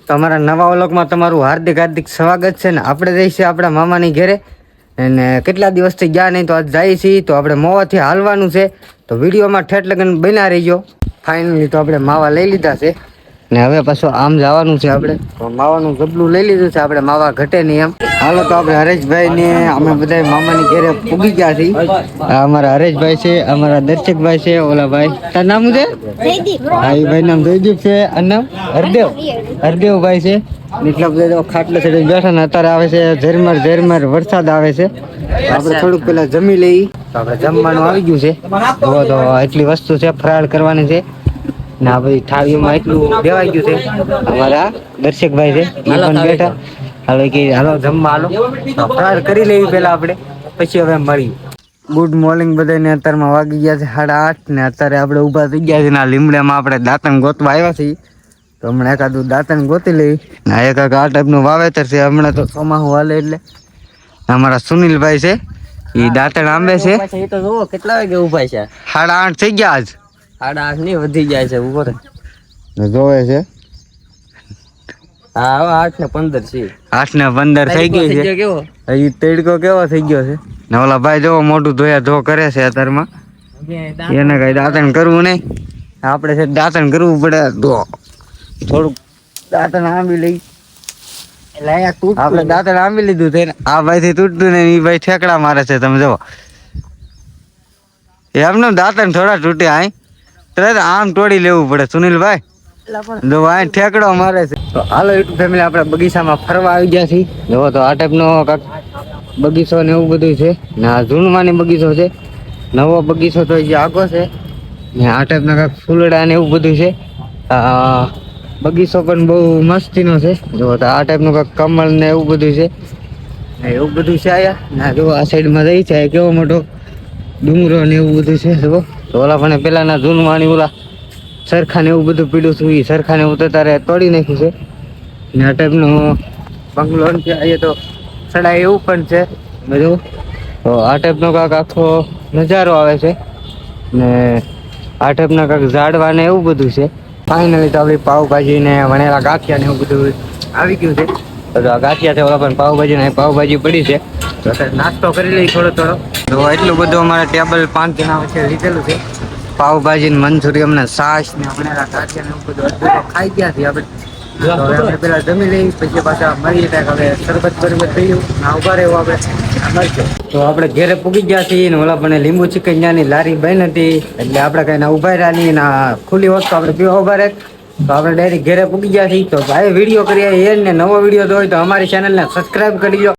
તમારા નવા વ્લોગમાં તમારું હાર્દિક હાર્દિક સ્વાગત છે ને આપણે જઈશું આપણા મામાની ઘરે અને કેટલા દિવસથી ગયા નહીં તો આજ જઈએ છીએ તો આપણે મોવાથી હાલવાનું છે તો વિડીયોમાં ઠેઠ લગન બના રહીજો ફાઇનલી તો આપણે માવા લઈ લીધા છે ને હવે પાછું આમ જવાનું છે આપણે તો માવાનું જબલું લઈ લીધું છે આપણે માવા ઘટે નહીં એમ હાલો તો આપણે હરેશભાઈ ને અમે બધા મામાની ઘરે પૂગી ગયા છીએ આ અમારા હરેશભાઈ છે અમારા દર્શકભાઈ છે ઓલા ભાઈ તાર નામ છે હા એ ભાઈ નામ જયદીપ છે અને નામ હરદેવભાઈ છે એટલા બધા ખાટલે ચડી બેઠા ને અત્યારે આવે છે ઝરમર વરસાદ આવે છે આપણે થોડુંક પેલા જમી લઈ તો આપણે જમવાનું આવી ગયું છે તો એટલી વસ્તુ છે ફરાળ કરવાની છે ને આ બધી થાળીઓમાં એટલું દેવાઈ ગયું છે અમારા દર્શકભાઈ છે એ પણ બેઠા હાલો કે હાલો જમવા હાલો ફરાળ કરી લેવી પેલા આપણે પછી હવે મળીએ ગુડ મોર્નિંગ બધાને અત્યારમાં વાગી ગયા છે 8:30 ને અત્યારે આપણે ઊભા થઈ ગયા છે ને આ લીમડામાં આપણે દાંતણ ગોતવા આવ્યા છીએ તો હમણાં એકાદું દાંતણ ગોતી લેવી ને એક આ ટાઈપનું વાવેતર છે હમણાં તો ચોમાસું હાલે એટલે અમારા સુનિલભાઈ છે એ દાંતણ આંબે છે એ તો જોવો કેટલા વાગે ઉભા છે 8:30 થઈ ગયા આજ 8:30 ની વધી જાય છે ઉભો જોવે છે હા 8:15 છે 8:15 થઈ ગઈ છે કેવો હજી તડકો કેવો થઈ ગયો છે ને ઓલા ભાઈ જોવો મોટું ધોયા ધો કરે છે અત્યારમાં એને કઈ દાંતણ કરવું નહીં આપણે છે દાંતણ કરવું પડે તો થોડુંક દાંતણ આંબી લઈ આપણે દાંતણ આંબી લીધું છે આ ભાઈ થી તૂટતું ને એ ભાઈ ઠેકડા મારે છે તમે જો એમને દાંતણ થોડા તૂટે આય તરત આમ તોડી લેવું પડે સુનિલભાઈ જો આ ઠેકડો મારે છે તો હાલો યુટ્યુબ ફેમિલી આપણે બગીચામાં ફરવા આવી ગયા છીએ જો તો આ ટાઈપનો કાંક બગીચો ને એવું બધું છે ને આ ઝૂણવાની બગીચો છે નવો બગીચો તો જે આગો છે ને આ ટાઈપના કાંક ફૂલડા ને એવું બધું છે બગીચો પણ બહુ મસ્તીનો છે જો તો આ ટાઈપનું કાંક કમળ ને એવું બધું છે એવું બધું છે આયા ના જો આ સાઈડમાં જઈ છે કેવો મોટો ડુંગરો ને એવું બધું છે જો તો ઓલા પણ પેલાના ઝૂણવાની ઓલા સરખાને એવું બધું પીડ્યું હતું એ સરખાને એવું તો તારે તોડી નાખ્યું છે ને આ ટાઈપનો બંગલો અહીંયા તો ચડાય એવું પણ છે બધું તો આ ટાઈપનો કાંક આખો નજારો આવે છે ને આ ટાઈપના કાંક ઝાડવા ને એવું બધું છે ફાઇનલી તો આપણી પાવભાજી ને વણેલા ગાંઠિયા ને એવું બધું આવી ગયું છે તો આ ગાંઠિયા છે ઓલા પણ પાવભાજી ને પાવભાજી પડી છે તો અત્યારે નાસ્તો કરી લઈ થોડો તો એટલું બધું અમારે ટેબલ 5 જણા વચ્ચે લીધેલું છે પાવભાજી ને મંચુરિયમ ને છાશ ને વણેલા ગાંઠિયા ને એવું બધું અડધું ખાઈ ગયા છીએ આપણે પેલા જમી લઈ પછી પાછા મળીએ કાંઈક હવે શરબત બરબત થયું ના ઉભા રહેવું આપણે તો આપણે ઘેરે પૂગી ગયા છીએ ને ઓલા પણ લીંબુ ચિકન ની લારી બંધ હતી એટલે આપણે કઈ ના ઉભા રહ્યા નહીં ના ખુલ્લી હોત તો આપણે પીવા ઉભા રહે તો આપણે ડાયરેક્ટ ઘેરે પૂગી ગયા છીએ તો ભાઈ વિડીયો કરીએ એ ને નવો વિડીયો હોય તો અમારી ચેનલને સબસ્ક્રાઈબ કરી લો